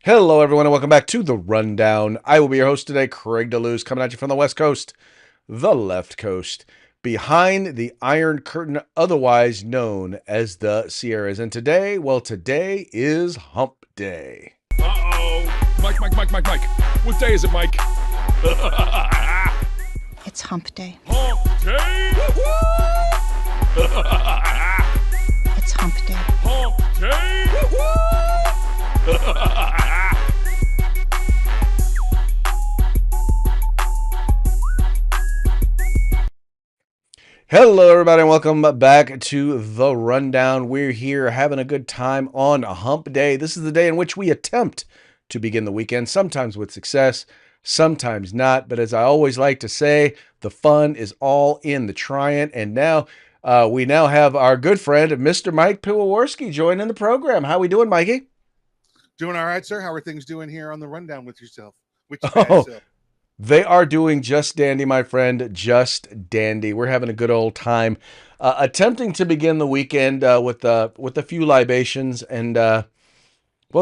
Hello, everyone, and welcome back to The Rundown. I will be your host today, Craig DeLuz, coming at you from the West Coast, the left coast, behind the Iron Curtain, otherwise known as the Sierras. And today, today is Hump Day. Uh-oh. Mike. What day is it, Mike? It's hump day. Hump day! It's hump day. Hump day! Hello, everybody, and welcome back to The Rundown. We're here having a good time on Hump Day. This is the day in which we attempt to begin the weekend, sometimes with success, sometimes not. But as I always like to say, the fun is all in the trying. And now we now have our good friend, Mr. Mike Piwowarski, joining the program. How we doing, Mikey? Doing all right, sir. How are things doing here on the rundown with yourself? With your Oh, bad self? they are doing just dandy, my friend. Just dandy. We're having a good old time, attempting to begin the weekend with a few libations and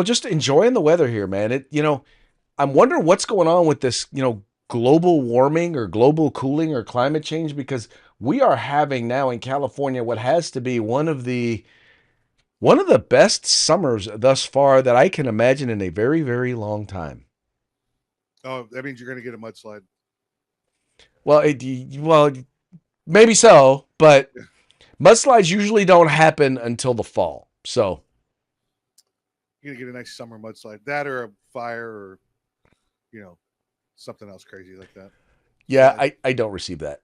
just enjoying the weather here, man. I'm wondering what's going on with this, global warming or global cooling or climate change, because we are having now in California what has to be one of the best summers thus far that I can imagine in a very, very long time. Oh, that means you're going to get a mudslide. Well, maybe so, but mudslides usually don't happen until the fall. So, You're going to get a nice summer mudslide. That or a fire or, you know, something else crazy like that. yeah, I don't receive that.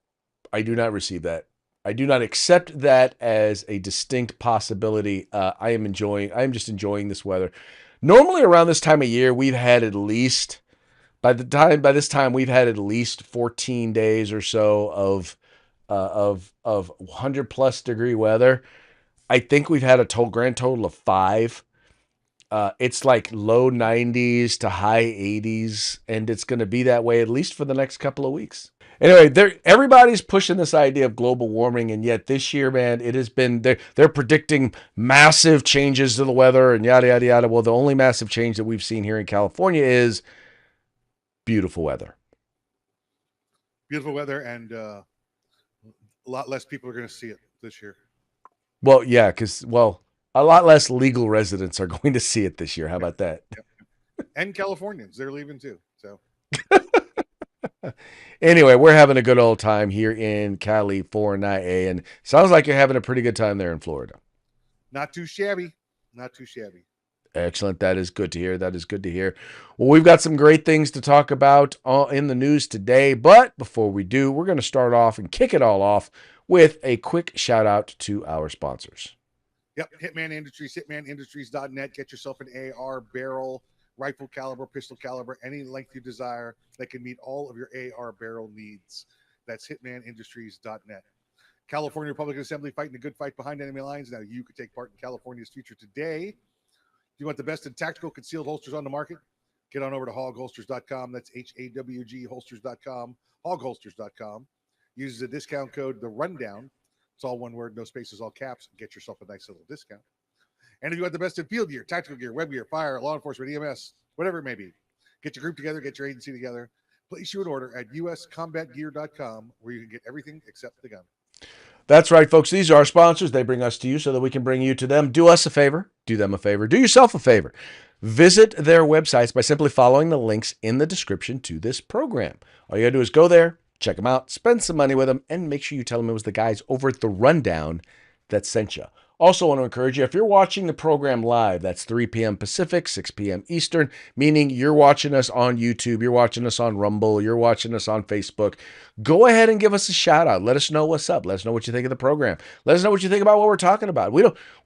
I do not receive that. I do not accept that as a distinct possibility. I am just enjoying this weather. Normally around this time of year, we've had at least by this time we've had at least 14 days or so of 100 plus degree weather. I think we've had a grand total of 5. It's like low 90s to high 80s, and it's going to be that way at least for the next couple of weeks. Anyway, everybody's pushing this idea of global warming, and yet this year, man, it has been they're predicting massive changes to the weather and yada yada yada. Well, the only massive change that we've seen here in California is beautiful weather. Beautiful weather, and a lot less people are going to see it this year. Well, yeah, because a lot less legal residents are going to see it this year. How Yep. about that? Yep. And Californians, they're leaving too. So, Anyway, we're having a good old time here in California, and sounds like you're having a pretty good time there in Florida. not too shabby. Not too shabby. Excellent. That is good to hear. That is good to hear. Well, we've got some great things to talk about in the news today. But before we do, we're going to start off and kick it all off with a quick shout out to our sponsors. Yep. Hitman Industries, hitmanindustries.net. Get yourself an AR barrel, rifle caliber, pistol caliber, any length you desire that can meet all of your AR barrel needs. That's hitmanindustries.net. California Republican Assembly fighting a good fight behind enemy lines. Now you could take part in California's future today. Do you want the best in tactical concealed holsters on the market? Get on over to hogholsters.com. That's HAWG holsters.com, hogholsters.com. Use the discount code The Rundown. It's all one word, no spaces, all caps. Get yourself a nice little discount. And if you want the best in field gear, tactical gear, web gear, fire, law enforcement, EMS, whatever it may be, get your group together, get your agency together. Place you an order at uscombatgear.com where you can get everything except the gun. That's right, folks. These are our sponsors. They bring us to you so that we can bring you to them. Do us a favor. Do them a favor. Do yourself a favor. Visit their websites by simply following the links in the description to this program. All you got to do is go there, check them out, spend some money with them, and make sure you tell them it was the guys over at The Rundown that sent you. Also want to encourage you, if you're watching the program live, that's 3 p.m. Pacific, 6 p.m. Eastern, meaning you're watching us on YouTube, you're watching us on Rumble, you're watching us on Facebook, go ahead and give us a shout out. Let us know what's up. Let us know what you think of the program. Let us know what you think about what we're talking about. We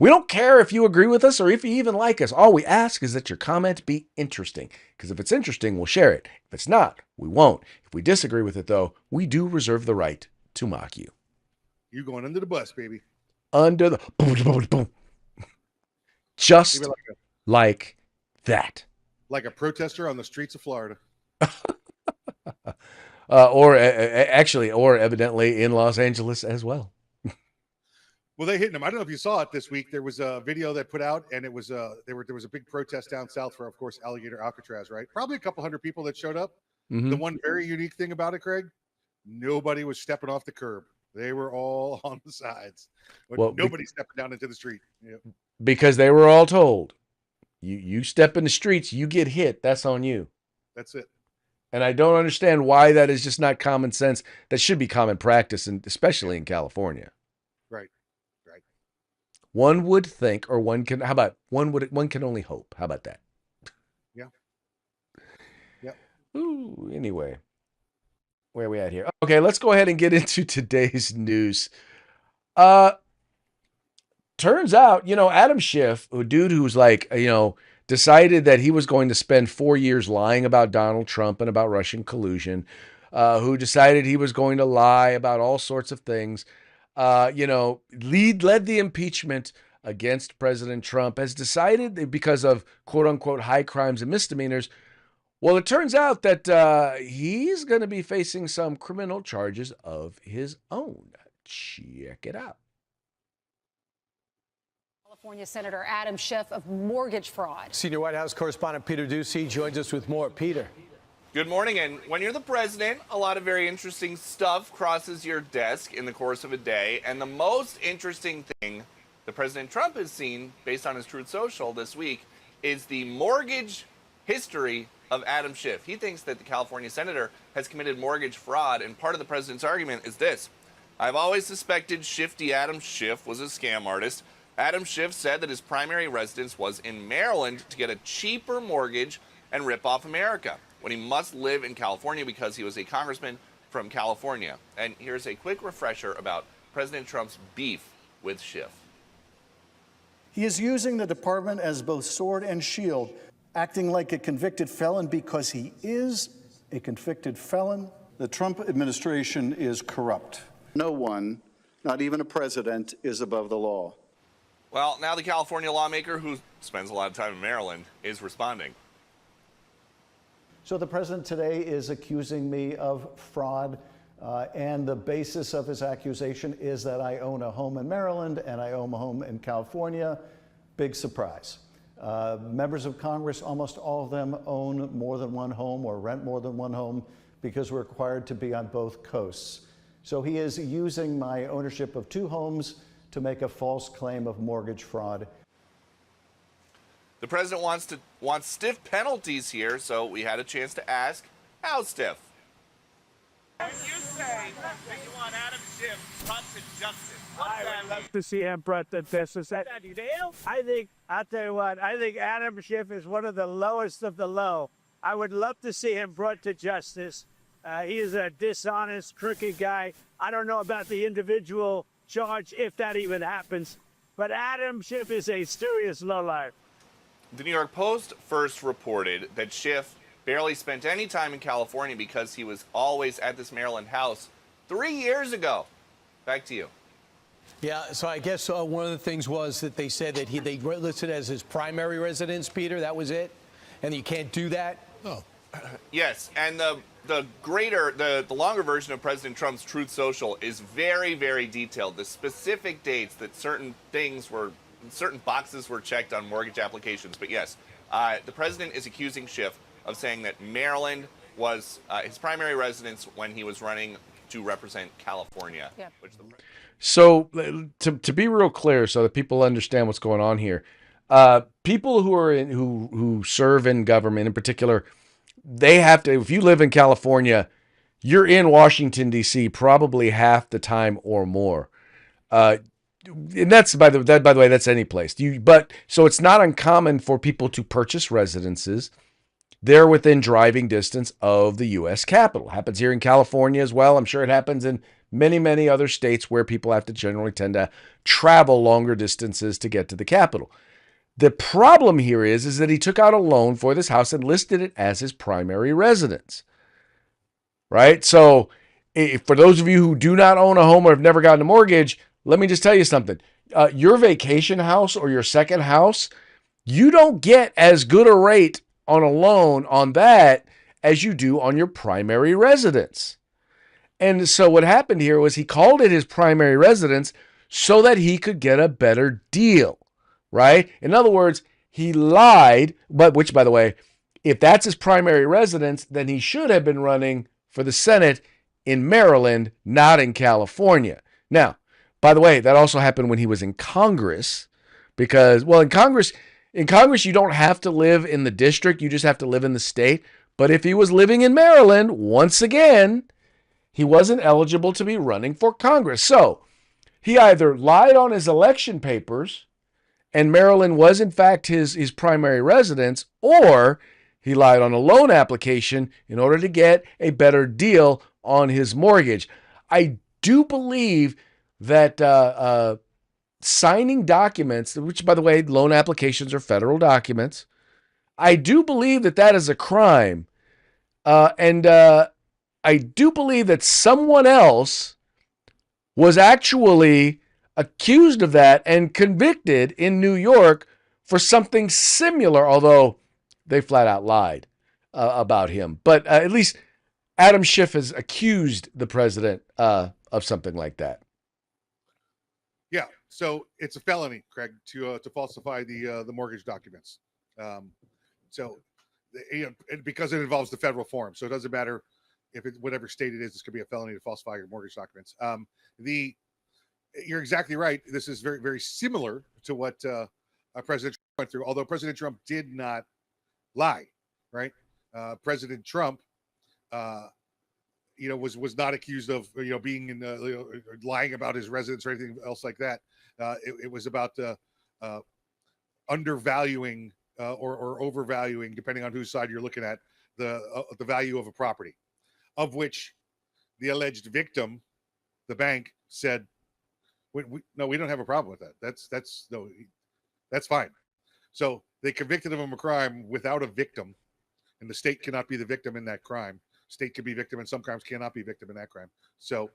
don't care if you agree with us or if you even like us. All we ask is that your comment be interesting, because if it's interesting, we'll share it. If it's not, we won't. If we disagree with it, though, we do reserve the right to mock you. You going under the bus, baby. Under the boom, just Maybe like that. like a protester on the streets of Florida. Or evidently in Los Angeles as well. Well, they hit him. I don't know if you saw it this week. There was a video that put out, and it was there was a big protest down south for, of course, Alligator Alcatraz, right? Probably a couple hundred people that showed up. Mhm. The one very unique thing about it, Craig, nobody was stepping off the curb. They were all on the sides. But Well, nobody stepping down into the street. Yep. because they were all told, you step in the streets, you get hit. That's on you. That's it. And I don't understand why that is just not common sense. That should be common practice, and especially in California. Right. Right. One would think, or one can. How about one can only hope. How about that? Yeah. Yep. Ooh. Anyway, where are we at here? Okay, let's go ahead and get into today's news. Turns out, Adam Schiff, a dude who's like, decided that he was going to spend 4 years lying about Donald Trump and about Russian collusion, who decided he was going to lie about all sorts of things, led the impeachment against President Trump, has decided because of quote unquote high crimes and misdemeanors. Well, it turns out that he's going to be facing some criminal charges of his own. Check it out. California Senator Adam Schiff of mortgage fraud. Senior White House correspondent Peter Ducey joins us with more. Peter. Good morning. And when you're the president, a lot of very interesting stuff crosses your desk in the course of a day. And the most interesting thing that President Trump has seen, based on his Truth Social this week, is the mortgage history of Adam Schiff. He thinks that the California senator has committed mortgage fraud. And part of the president's argument is this: I've always suspected Shifty Adam Schiff was a scam artist. Adam Schiff said that his primary residence was in Maryland to get a cheaper mortgage and rip off America, when he must live in California because he was a congressman from California. And here's a quick refresher about President Trump's beef with Schiff. He is using the department as both sword and shield, acting like a convicted felon because he is a convicted felon. The Trump administration is corrupt. No one, not even a president, is above the law. Well, now the California lawmaker, who spends a lot of time in Maryland, is responding. So the president today is accusing me of fraud, and the basis of his accusation is that I own a home in Maryland and I own a home in California. Big surprise. Members of Congress, almost all of them own more than one home or rent more than one home because we're required to be on both coasts. So he is using my ownership of two homes to make a false claim of mortgage fraud. The president wants stiff penalties here, so we had a chance to ask, how stiff? You say that you want Adam Schiff brought to justice. I would love to see him brought to justice. I'll tell you what, I think Adam Schiff is one of the lowest of the low. I would love to see him brought to justice. He is a dishonest, crooked guy. I don't know about the individual charge, if that even happens, but Adam Schiff is a serious lowlife. The New York Post first reported that Schiff barely spent any time in California because he was always at this Maryland house 3 years ago. Back to you. Yeah, so I guess one of the things was that they said that they listed as his primary residence, Peter. That was it? And you can't do that? Oh. Yes, and the longer version of President Trump's Truth Social is very, very detailed. The specific dates that certain boxes were checked on mortgage applications. But yes, the president is accusing Schiff of saying that Maryland was his primary residence when he was running to represent California. Yeah. So to be real clear, so that people understand what's going on here, people who serve in government in particular, they have to. If you live in California, you're in Washington D.C. probably half the time or more. And that's by the way, that's any place. So it's not uncommon for people to purchase residences. They're within driving distance of the U.S. Capitol. Happens here in California as well. I'm sure it happens in many, many other states where people have to generally tend to travel longer distances to get to the Capitol. The problem here is that he took out a loan for this house and listed it as his primary residence. Right? So for those of you who do not own a home or have never gotten a mortgage, let me just tell you something. Your vacation house or your second house, you don't get as good a rate on a loan on that as you do on your primary residence. And so what happened here was he called it his primary residence so that he could get a better deal, right? In other words, he lied, but which, by the way, if that's his primary residence, then he should have been running for the Senate in Maryland, not in California. Now, by the way, that also happened when he was in Congress because, well, in Congress, you don't have to live in the district, you just have to live in the state. But if he was living in Maryland, once again, he wasn't eligible to be running for Congress. So he either lied on his election papers, and Maryland was in fact his primary residence, or he lied on a loan application in order to get a better deal on his mortgage. I do believe that signing documents, which, by the way, loan applications are federal documents, I do believe that that is a crime. And I do believe that someone else was actually accused of that and convicted in New York for something similar, although they flat out lied about him. But at least Adam Schiff has accused the president of something like that. Yeah, so it's a felony, Craig, to falsify the mortgage documents. So, because it involves the federal form, so it doesn't matter if it whatever state it is, this could be a felony to falsify your mortgage documents. You're exactly right. This is very, very similar to what President Trump went through, although President Trump did not lie, right? President Trump, was not accused of, being in, lying about his residence or anything else like that. It was about undervaluing or overvaluing, depending on whose side you're looking at, the value of a property, of which the alleged victim, the bank, said, no, we don't have a problem with that. That's fine. So they convicted him of a crime without a victim, and the state cannot be the victim in that crime. State can be victim in some crimes, cannot be victim in that crime. So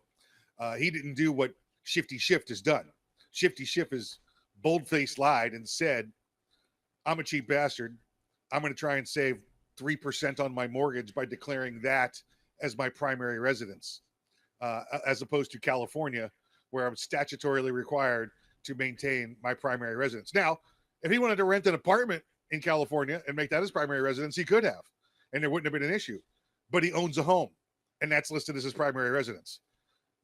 he didn't do what Shifty Schiff has done. Shifty Schiff has bold-faced lied and said, I'm a cheap bastard. I'm going to try and save 3% on my mortgage by declaring that as my primary residence, as opposed to California, where I'm statutorily required to maintain my primary residence. Now, if he wanted to rent an apartment in California and make that his primary residence, he could have, and there wouldn't have been an issue. But he owns a home, and that's listed as his primary residence.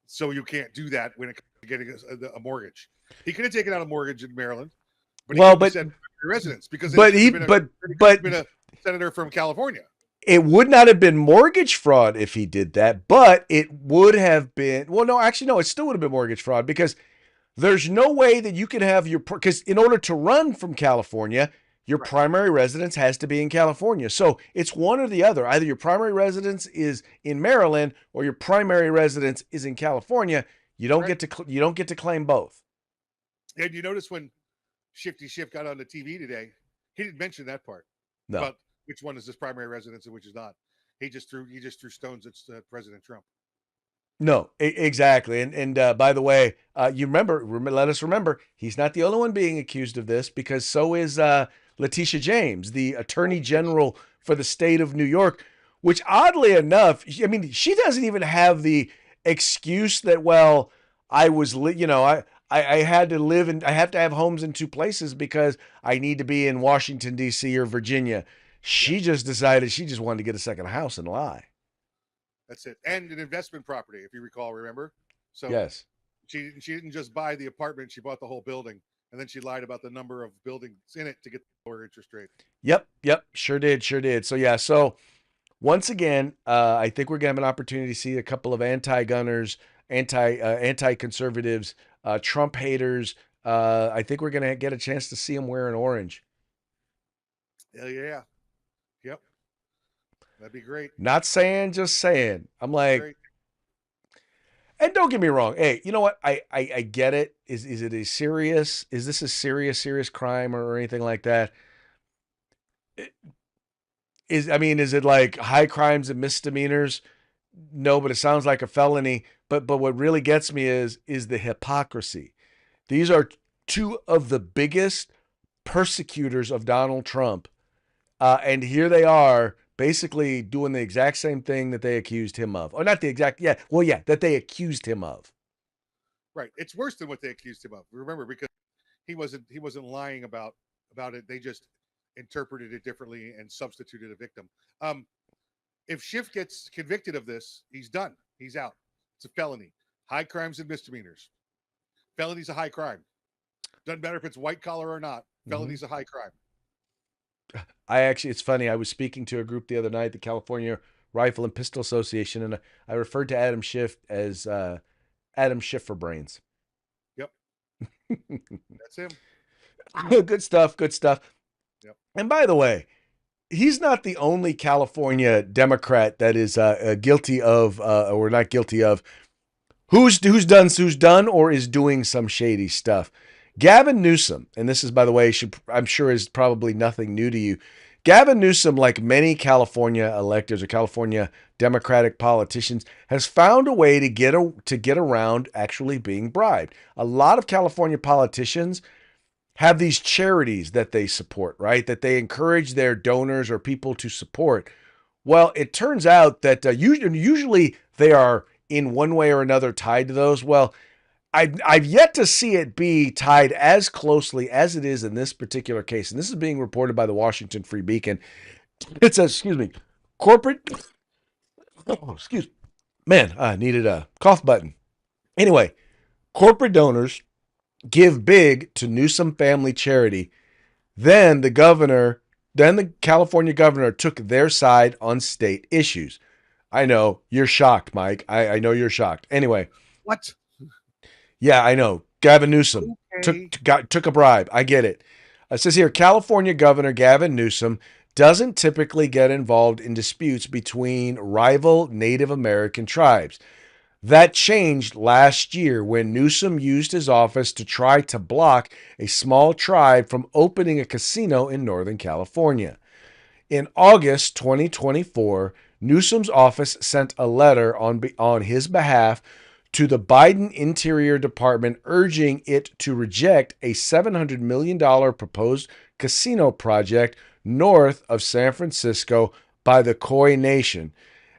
So you can't do that when it comes to getting a mortgage. He could have taken out a mortgage in Maryland, but he said residence because been a senator from California. It would not have been mortgage fraud if he did that, but it would have been, well, no, actually, no, it still would have been mortgage fraud because there's no way that you can have because in order to run from California, your primary residence has to be in California. So it's one or the other. Either your primary residence is in Maryland or your primary residence is in California. You don't get to claim both. And you notice when Shifty Schiff got on the TV today, he didn't mention that part. No. But which one is his primary residence and which is not? He just threw stones at President Trump. No, exactly. And by the way, you let us remember, he's not the only one being accused of this because so is Letitia James, the Attorney General for the state of New York, which oddly enough, I mean, she doesn't even have the excuse that, well, I had to live in, I have to have homes in two places because I need to be in Washington, D.C. or Virginia. She just decided she just wanted to get a second house and lie. That's it. And an investment property, if you remember. So yes, she didn't just buy the apartment, she bought the whole building. And then she lied about the number of buildings in it to get the lower interest rate. Yep. Sure did. So yeah, so once again, I think we're going to have an opportunity to see a couple of anti-gunners, anti-conservatives, Trump haters. I think we're going to get a chance to see them wearing orange. Hell yeah. Yep. That'd be great. Not saying, just saying. I'm like, and don't get me wrong. Hey, you know what? I get it. Is this a serious crime or anything like that? Is it like high crimes and misdemeanors? No, but it sounds like a felony. But what really gets me is the hypocrisy. These are two of the biggest persecutors of Donald Trump. And here they are basically doing the exact same thing that they accused him of. Or not the exact, that they accused him of. Right. It's worse than what they accused him of. Remember, because he wasn't lying about it. They just interpreted it differently and substituted a victim. If Schiff gets convicted of this, he's done. He's out. It's a felony. High crimes and misdemeanors. Felony's a high crime. Doesn't matter if it's white collar or not. Felony's a high crime. It's funny. I was speaking to a group the other night, the California Rifle and Pistol Association, and I referred to Adam Schiff as Adam Schiff for brains. Yep. That's him. Good stuff. Good stuff. Yep. And by the way, he's not the only California Democrat that is guilty of, or not guilty of, who's done or is doing some shady stuff. Gavin Newsom, and this is, by the way, I'm sure is probably nothing new to you. Gavin Newsom, like many California electors or California Democratic politicians, has found a way to get around actually being bribed. A lot of California politicians have these charities that they support, right? That they encourage their donors or people to support. Well, it turns out that usually they are in one way or another tied to those. Well, I've yet to see it be tied as closely as it is in this particular case. And this is being reported by the Washington Free Beacon. It says, corporate. Oh, excuse me. Man, I needed a cough button. Anyway, corporate donors give big to Newsom family charity. Then the California governor took their side on state issues. I know you're shocked, Mike. I know you're shocked. Anyway. What? Yeah, I know. Gavin Newsom took a bribe. I get it. It says here, California Governor Gavin Newsom doesn't typically get involved in disputes between rival Native American tribes. That changed last year when Newsom used his office to try to block a small tribe from opening a casino in Northern California. In August 2024, Newsom's office sent a letter on his behalf to the Biden Interior Department urging it to reject a $700 million proposed casino project north of San Francisco by the Khoi Nation,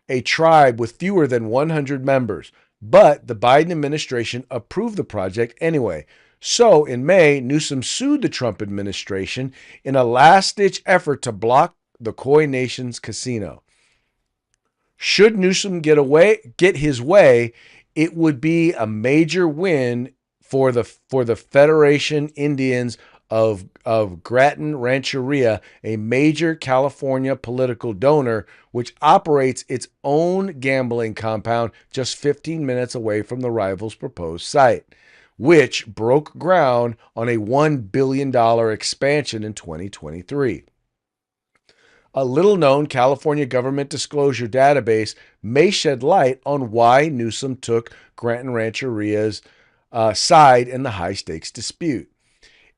a tribe with fewer than 100 members. But the Biden administration approved the project anyway. So in May, Newsom sued the Trump administration in a last-ditch effort to block the Khoi Nation's casino. Should Newsom get his way, it would be a major win for the Federation Indians of Grattan Rancheria, a major California political donor, which operates its own gambling compound just 15 minutes away from the rival's proposed site, which broke ground on a $1 billion expansion in 2023. A little-known California government disclosure database may shed light on why Newsom took Grattan Rancheria's side in the high-stakes dispute.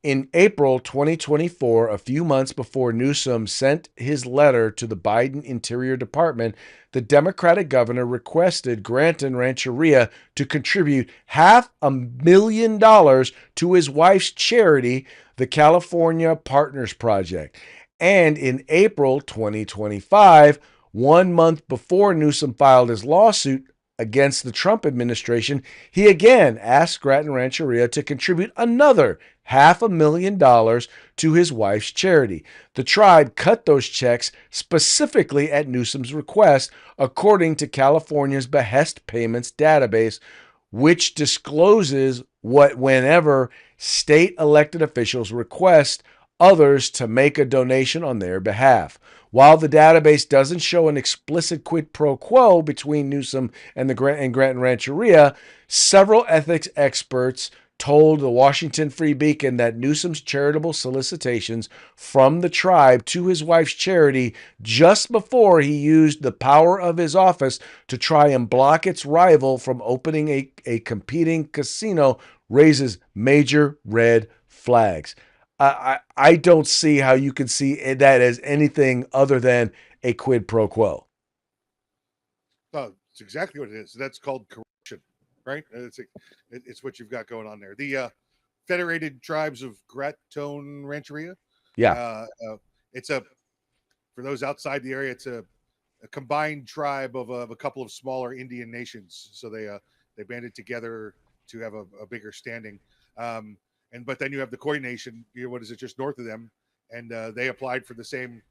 In April 2024, a few months before Newsom sent his letter to the Biden Interior Department, the Democratic governor requested Grattan Rancheria to contribute $500,000 to his wife's charity, the California Partners Project. And in April 2025, 1 month before Newsom filed his lawsuit against the Trump administration, he again asked Grattan Rancheria to contribute another $500,000 to his wife's charity. The tribe cut those checks specifically at Newsom's request, according to California's Behest Payments database, which discloses whenever state elected officials request others to make a donation on their behalf. While the database doesn't show an explicit quid pro quo between Newsom and Grattan Rancheria, several ethics experts told the Washington Free Beacon that Newsom's charitable solicitations from the tribe to his wife's charity just before he used the power of his office to try and block its rival from opening a competing casino raises major red flags. I don't see how you can see that as anything other than a quid pro quo. Oh, it's exactly what it is. That's called corruption, right? It's what you've got going on there. The Federated Tribes of Grattan Rancheria. Yeah. For those outside the area, it's a combined tribe of a couple of smaller Indian nations. So they banded together to have a bigger standing. But then you have the Khoi Nation. What is it? Just north of them, and they applied for the same.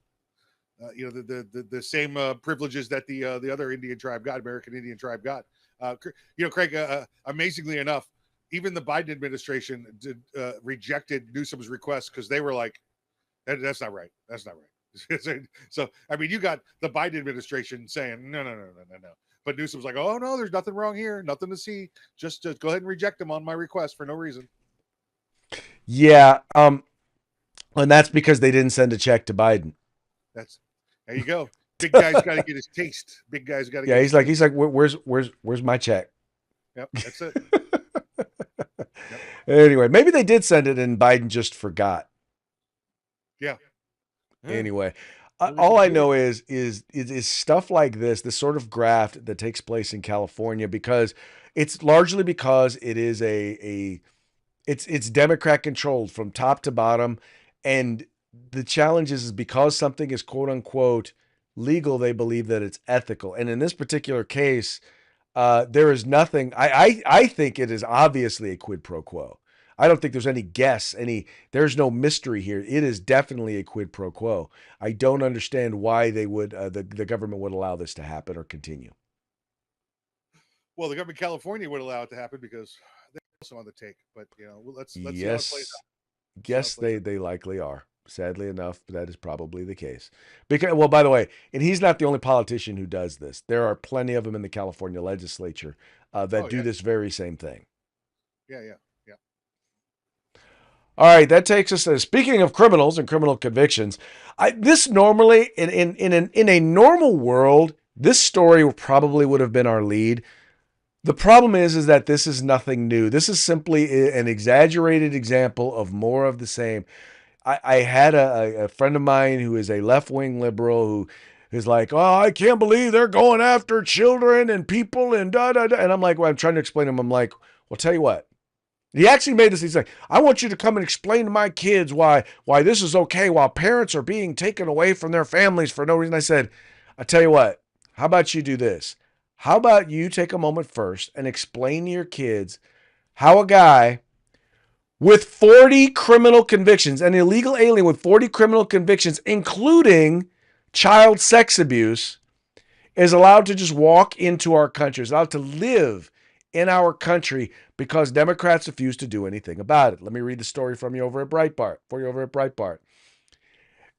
The same privileges that the other Indian tribe got, American Indian tribe got. Craig, amazingly enough, even the Biden administration rejected Newsom's request because they were like, that's not right. That's not right. So, I mean, you got the Biden administration saying, no. But Newsom's like, oh, no, there's nothing wrong here. Nothing to see. Just go ahead and reject them on my request for no reason. Yeah. And that's because they didn't send a check to Biden. There you go. Big guy's got to get his taste. Big guy's got to. Yeah, he's like, where's my check? Yep, that's it. Yep. Anyway, maybe they did send it and Biden just forgot. Yeah. Anyway, all I know is stuff like this sort of graft that takes place in California, because it's largely because it is it's Democrat controlled from top to bottom, and the challenge is because something is quote unquote legal, they believe that it's ethical. And in this particular case, there is nothing. I think it is obviously a quid pro quo. I don't think there's any guess, there's no mystery here. It is definitely a quid pro quo. I don't understand why they would, the government would allow this to happen or continue. Well, the government of California would allow it to happen because they're also on the take. But let's see how it plays out. Yes, they likely are. Sadly enough, that is probably the case. Because, well, by the way, and he's not the only politician who does this. There are plenty of them in the California legislature that do this very same thing. Yeah. All right, that takes us to, speaking of criminals and criminal convictions, this normally, in a normal world, this story probably would have been our lead. The problem is that this is nothing new. This is simply an exaggerated example of more of the same. I had a friend of mine who is a left-wing liberal who is like, oh, I can't believe they're going after children and people and da-da-da. And I'm like, well, I'm trying to explain to him. I'm like, well, tell you what. He actually made this. He's like, I want you to come and explain to my kids why this is okay while parents are being taken away from their families for no reason. I said, I tell you what, how about you do this? How about you take a moment first and explain to your kids how a guy with 40 criminal convictions, an illegal alien with 40 criminal convictions, including child sex abuse, is allowed to just walk into our country, is allowed to live in our country because Democrats refuse to do anything about it. Let me read the story for you over at Breitbart.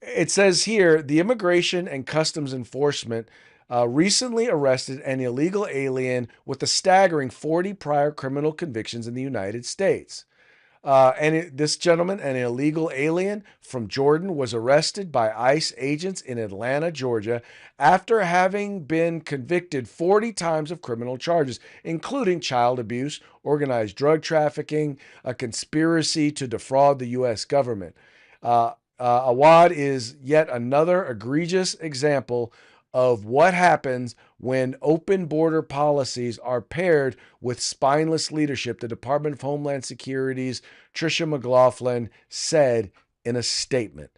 It says here, the Immigration and Customs Enforcement recently arrested an illegal alien with a staggering 40 prior criminal convictions in the United States. This gentleman, an illegal alien from Jordan, was arrested by ICE agents in Atlanta, Georgia, after having been convicted 40 times of criminal charges, including child abuse, organized drug trafficking, a conspiracy to defraud the U.S. government. Awad is yet another egregious example of what happens when open border policies are paired with spineless leadership, the Department of Homeland Security's Tricia McLaughlin said in a statement.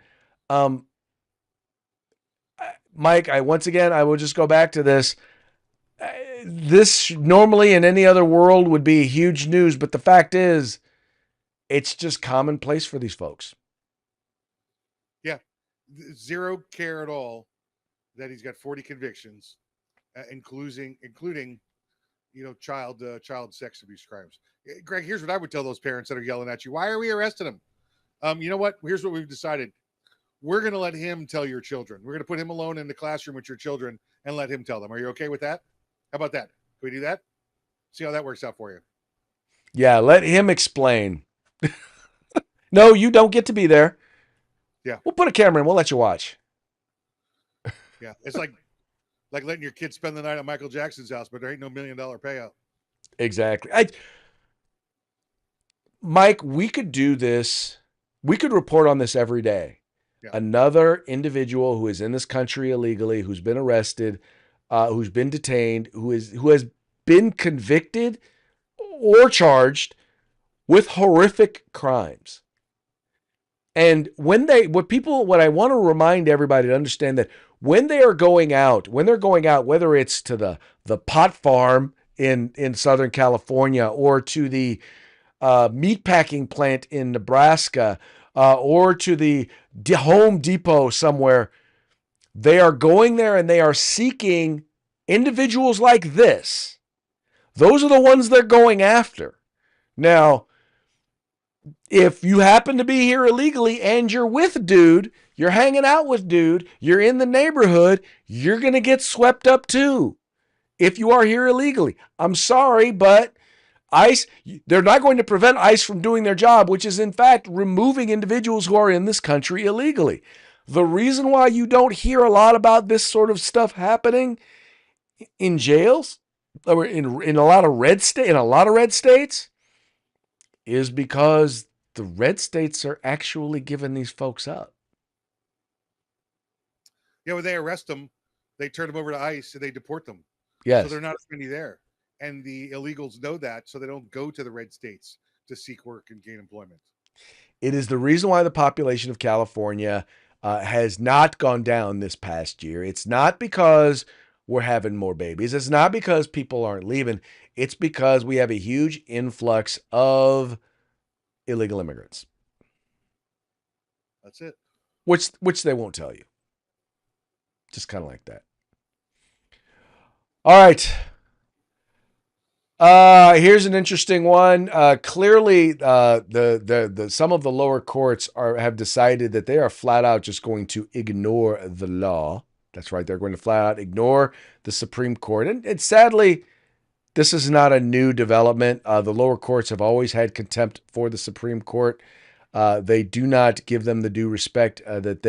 Mike, I will just go back to this. This normally in any other world would be huge news, but the fact is, it's just commonplace for these folks. Yeah, zero care at all that he's got 40 convictions, including child sex abuse crimes. Greg, here's what I would tell those parents that are yelling at you. Why are we arresting him? You know what? Here's what we've decided. We're going to let him tell your children. We're going to put him alone in the classroom with your children and let him tell them. Are you okay with that? How about that? Can we do that? See how that works out for you. Yeah, let him explain. No, you don't get to be there. Yeah. We'll put a camera in. We'll let you watch. Yeah, it's like letting your kids spend the night at Michael Jackson's house, but there ain't no $1 million payout. Exactly. Mike, we could do this. We could report on this every day. Yeah. Another individual who is in this country illegally, who's been arrested, who's been detained, who has been convicted or charged with horrific crimes. And what I want to remind everybody to understand that when they're going out, whether it's to the pot farm in Southern California, or to the meatpacking plant in Nebraska, or to the Home Depot somewhere. They are going there and they are seeking individuals like this. Those are the ones they're going after. Now, if you happen to be here illegally and you're with dude, you're hanging out with dude, you're in the neighborhood, you're going to get swept up too. If you are here illegally, I'm sorry, but ICE, they're not going to prevent ICE from doing their job, which is in fact removing individuals who are in this country illegally. The reason why you don't hear a lot about this sort of stuff happening in jails or in a lot of red states is because the red states are actually giving these folks up. Yeah, when they arrest them, they turn them over to ICE and they deport them. Yes. So they're not as many there. And the illegals know that, so they don't go to the red states to seek work and gain employment. It is the reason why the population of California has not gone down this past year. It's not because we're having more babies. It's not because people aren't leaving. It's because we have a huge influx of illegal immigrants. That's it. Which they won't tell you. Just kind of like that. All right. Here's an interesting one. Clearly, the some of the lower courts have decided that they are flat out just going to ignore the law. That's right. They're going to flat out ignore the Supreme Court. And sadly, this is not a new development. The lower courts have always had contempt for the Supreme Court. They do not give them the due respect that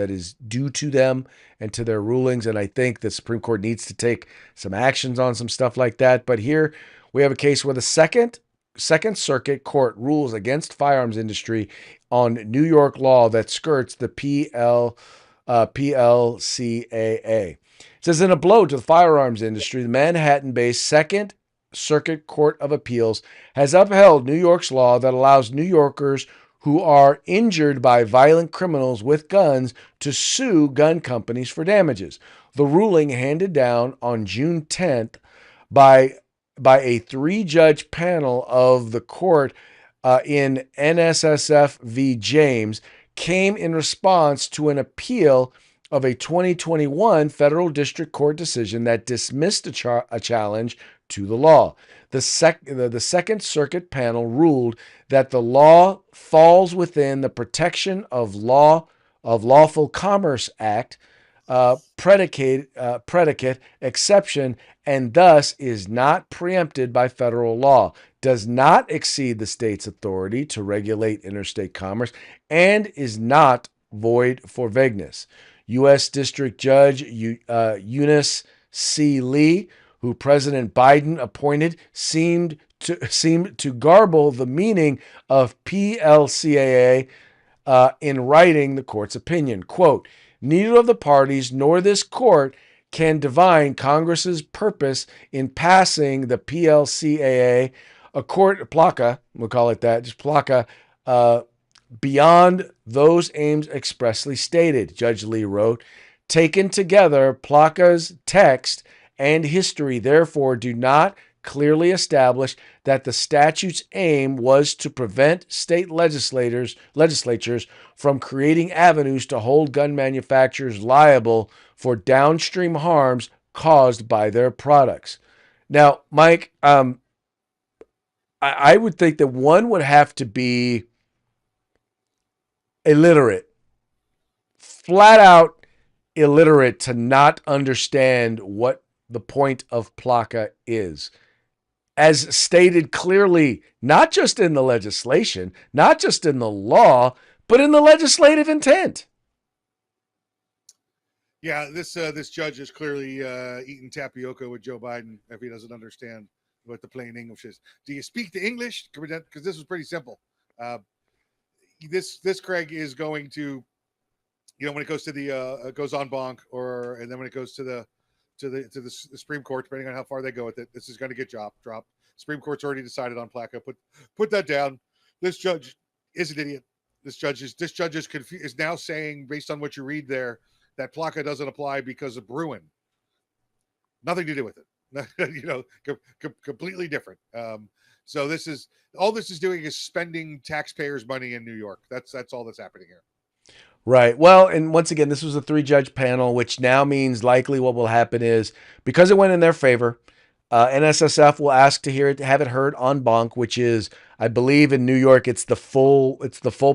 is due to them and to their rulings. And I think the Supreme Court needs to take some actions on some stuff like that. But here we have a case where the Second Circuit Court rules against firearms industry on New York law that skirts the PLCAA. It says, in a blow to the firearms industry, the Manhattan-based Second Circuit Court of Appeals has upheld New York's law that allows New Yorkers who are injured by violent criminals with guns to sue gun companies for damages. The ruling, handed down on June 10th by a 3-judge panel of the court in NSSF v. James, came in response to an appeal of a 2021 federal district court decision that dismissed a challenge to the law. The Second Circuit panel ruled that the law falls within the Protection of Lawful Commerce Act predicate exception, and thus is not preempted by federal law, does not exceed the state's authority to regulate interstate commerce, and is not void for vagueness. U.S. District Judge Eunice C. Lee, who President Biden appointed, seemed to garble the meaning of PLCAA in writing the court's opinion. Quote, neither of the parties nor this court can divine Congress's purpose in passing the PLCAA, PLACA, we'll call it that, just PLACA, beyond those aims expressly stated, Judge Lee wrote. Taken together, PLACA's text and history therefore do not clearly establish that the statute's aim was to prevent state legislatures from creating avenues to hold gun manufacturers liable for downstream harms caused by their products. Now, Mike, I would think that one would have to be illiterate, flat out illiterate, to not understand what the point of PLACA is, as stated clearly, not just in the legislation, not just in the law, but in the legislative intent. Yeah, this judge is clearly eating tapioca with Joe Biden if he doesn't understand what the plain English is. Do you speak the English? Because this was pretty simple. This Craig is going to, when it goes to the goes en banc, and then when it goes to the Supreme Court, depending on how far they go with it, this is going to get dropped. Supreme Court's already decided on PLACA. Put that down. This judge is an idiot. This judge is now saying, based on what you read there, that PLACA doesn't apply because of Bruin. Nothing to do with it. Completely different. So this is all this is doing is spending taxpayers' money in New York. That's all that's happening here. Right. Well, and once again, this was a 3-judge panel, which now means likely what will happen is because it went in their favor, NSSF will ask to have it heard en banc, which is, I believe, in New York, it's the full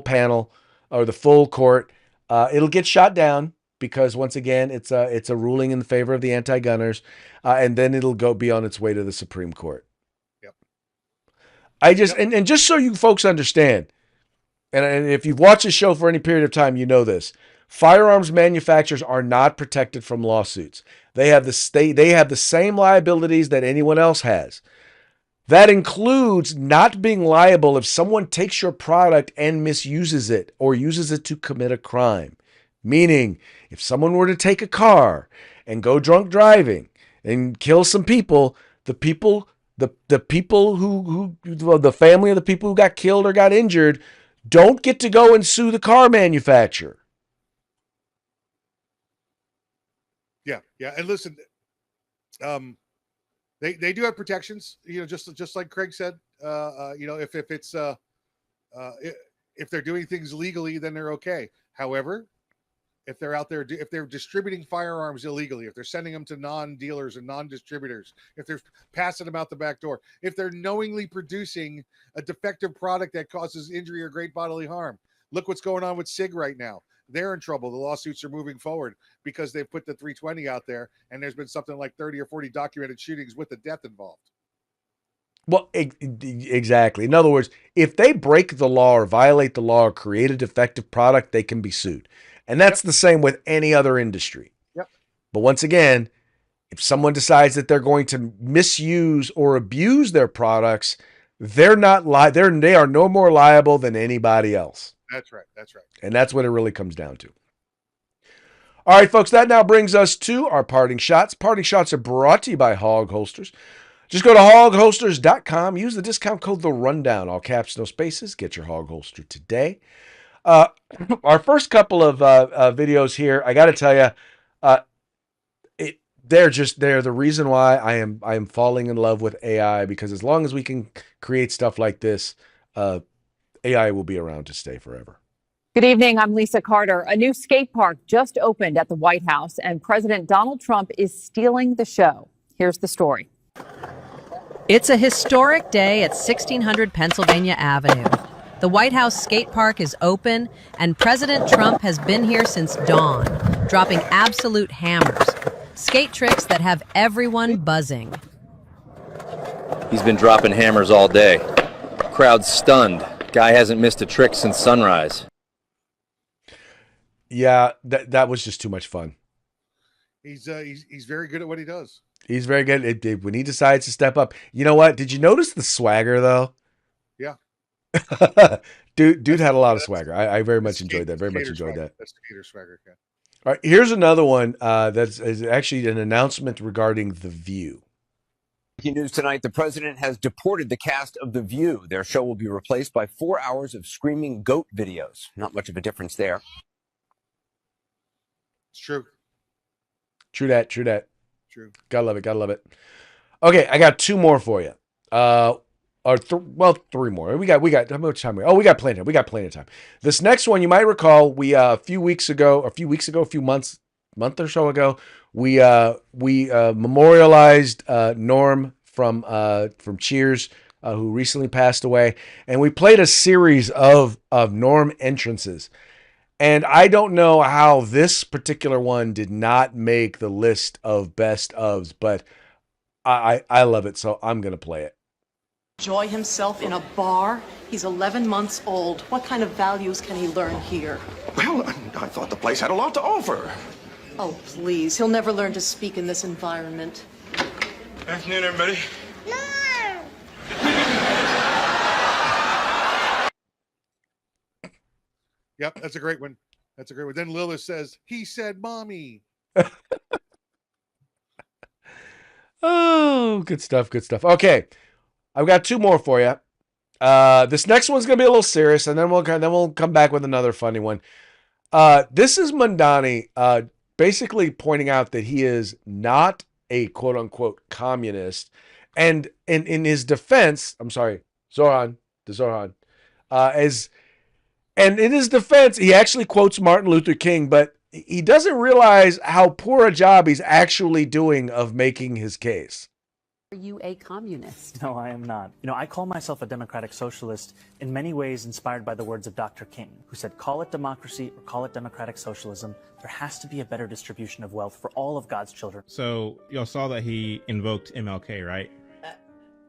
panel or the full court. It'll get shot down because once again, it's a ruling in favor of the anti-gunners, and then it'll be on its way to the Supreme Court. Yep. And just so you folks understand. And if you've watched the show for any period of time, you know this. Firearms manufacturers are not protected from lawsuits. They have the same liabilities that anyone else has. That includes not being liable if someone takes your product and misuses it or uses it to commit a crime. Meaning, if someone were to take a car and go drunk driving and kill some people, the people who the family of the people who got killed or got injured don't get to go and sue the car manufacturer. Yeah, and listen, they do have protections. Just like Craig said. If they're doing things legally, then they're okay. However, if they're out there, if they're distributing firearms illegally, if they're sending them to non-dealers and non-distributors, if they're passing them out the back door, if they're knowingly producing a defective product that causes injury or great bodily harm, look what's going on with SIG right now. They're in trouble. The lawsuits are moving forward because they've put the 320 out there, and there's been something like 30 or 40 documented shootings with the death involved. Well, exactly. In other words, if they break the law or violate the law or create a defective product, they can be sued. And that's the same with any other industry. Yep. But once again, if someone decides that they're going to misuse or abuse their products, they are no more liable than anybody else. That's right. And that's what it really comes down to. All right, folks, that now brings us to our parting shots. Parting shots are brought to you by Hog Holsters. Just go to hogholsters.com. Use the discount code The Rundown, all caps, no spaces. Get your Hog Holster today. Our first couple of videos here, I got to tell you, they're the reason why I am falling in love with AI, because as long as we can create stuff like this, AI will be around to stay forever. Good evening. I'm Lisa Carter. A new skate park just opened at the White House, and President Donald Trump is stealing the show. Here's the story. It's a historic day at 1600 Pennsylvania Avenue. The White House skate park is open, and President Trump has been here since dawn, dropping absolute hammers, skate tricks that have everyone buzzing. He's been dropping hammers all day. Crowd's stunned. Guy hasn't missed a trick since sunrise. Yeah, that was just too much fun. He's very good at what he does. He's very good. When he decides to step up. You know what? Did you notice the swagger, though? Yeah. Dude had a lot of swagger. I very much enjoyed that. Very much enjoyed that. That's skater swagger. Yeah. All right, here's another one that's actually an announcement regarding The View. Breaking news tonight, the president has deported the cast of The View. Their show will be replaced by 4 hours of screaming goat videos. Not much of a difference there. It's true. True that. True. Gotta love it. Okay, I got 2 more for you. Or 3 more. We got how much time? We got plenty of time. This next one, you might recall, we a few months or so ago, we memorialized Norm from Cheers, who recently passed away, and we played a series of Norm entrances. And I don't know how this particular one did not make the list of best ofs, but I love it, so I'm gonna play it. Enjoy himself in a bar. He's 11 months old. What kind of values can he learn here? Well, I thought the place had a lot to offer. Oh, please. He'll never learn to speak in this environment. Afternoon, everybody. Yep, that's a great one. Then Lilith says, "He said, mommy." Oh, good stuff. Okay. I've got 2 more for you. This next one's gonna be a little serious, and then we'll come back with another funny one. This is Mandani basically pointing out that he is not a quote unquote communist. And in his defense, I'm sorry, Zoran, and in his defense, he actually quotes Martin Luther King, but he doesn't realize how poor a job he's actually doing of making his case. Are you a communist? No, I am not. You know, I call myself a democratic socialist, in many ways inspired by the words of Dr. King, who said, call it democracy or call it democratic socialism. There has to be a better distribution of wealth for all of God's children. So y'all saw that he invoked MLK, right?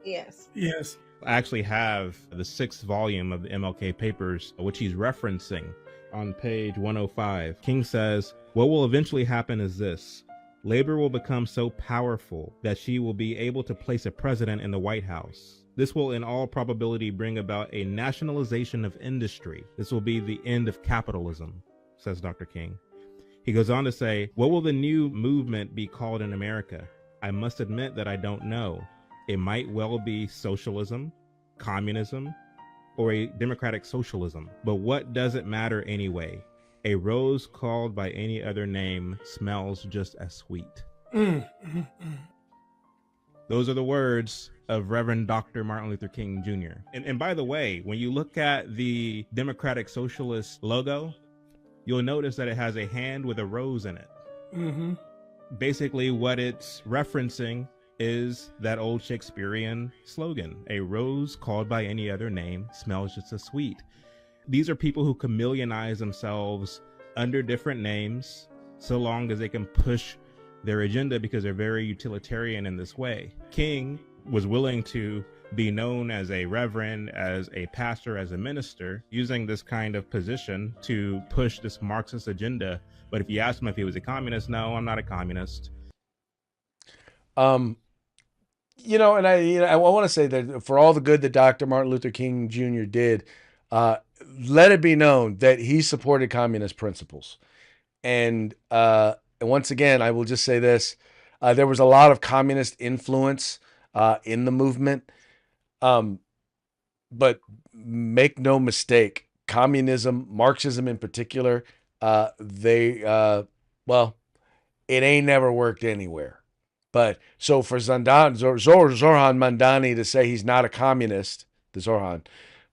Yes. Yes. I actually have the 6th volume of the MLK papers, which he's referencing on page 105. King says, what will eventually happen is this. Labor will become so powerful that she will be able to place a president in the White House. This will in all probability bring about a nationalization of industry. This will be the end of capitalism, says Dr. King. He goes on to say, what will the new movement be called in America? I must admit that I don't know. It might well be socialism, communism, or a democratic socialism. But what does it matter anyway? A rose called by any other name smells just as sweet. Those are the words of Reverend Dr. Martin Luther King Jr. And by the way, when you look at the Democratic Socialist logo, you'll notice that it has a hand with a rose in it. Basically, what it's referencing is that old Shakespearean slogan, a rose called by any other name smells just as sweet. These are people who chameleonize themselves under different names so long as they can push their agenda because they're very utilitarian in this way. King was willing to be known as a reverend, as a pastor, as a minister, using this kind of position to push this Marxist agenda. But if you ask him if he was a communist, no, I'm not a communist. You know, and I want to say that for all the good that Dr. Martin Luther King Jr. did, let it be known that he supported communist principles. And once again, I will just say this, there was a lot of communist influence in the movement. But make no mistake, communism, Marxism in particular, well, it ain't never worked anywhere. But so for Zoran Mandani to say he's not a communist, for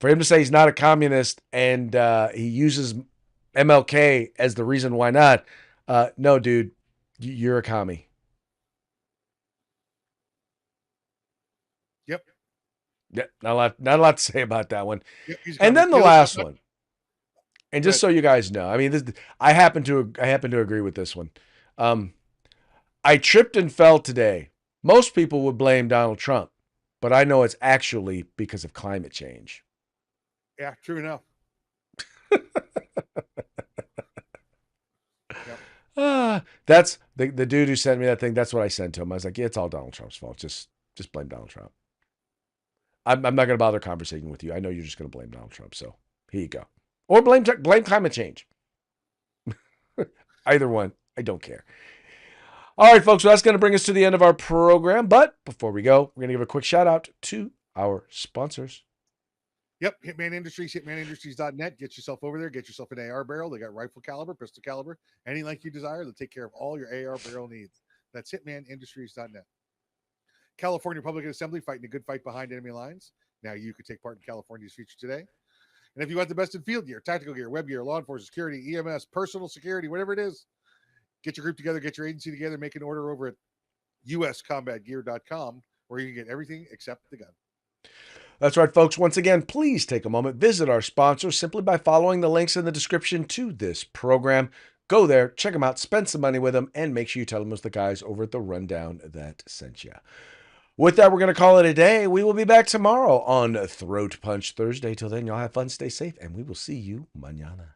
him to say he's not a communist and he uses MLK as the reason why not, no, dude, you're a commie. Yep. Yeah, not a lot to say about that one. Yep, and then the last one. And just so you guys know, I mean, I happen to agree with this one. I tripped and fell today. Most people would blame Donald Trump, but I know it's actually because of climate change. Yeah, true enough. That's the dude who sent me that thing. That's what I sent to him. I was like, yeah, it's all Donald Trump's fault. Just blame Donald Trump. I'm not going to bother conversating with you. I know you're just going to blame Donald Trump. So here you go. Or blame climate change. Either one. I don't care. All right, folks. So that's going to bring us to the end of our program. But before we go, we're going to give a quick shout out to our sponsors. Yep, Hitman Industries, hitmanindustries.net. Get yourself over there. Get yourself an AR barrel. They got rifle caliber, pistol caliber, any length you desire. They'll take care of all your AR barrel needs. That's hitmanindustries.net. California Public Assembly fighting a good fight behind enemy lines. Now you can take part in California's future today. And if you want the best in field gear, tactical gear, web gear, law enforcement, security, EMS, personal security, whatever it is, get your group together, get your agency together, make an order over at uscombatgear.com where you can get everything except the gun. That's right, folks. Once again, please take a moment, visit our sponsors simply by following the links in the description to this program. Go there, check them out, spend some money with them, and make sure you tell them it was the guys over at The Rundown that sent you. With that, we're going to call it a day. We will be back tomorrow on Throat Punch Thursday. Till then, y'all have fun, stay safe, and we will see you mañana.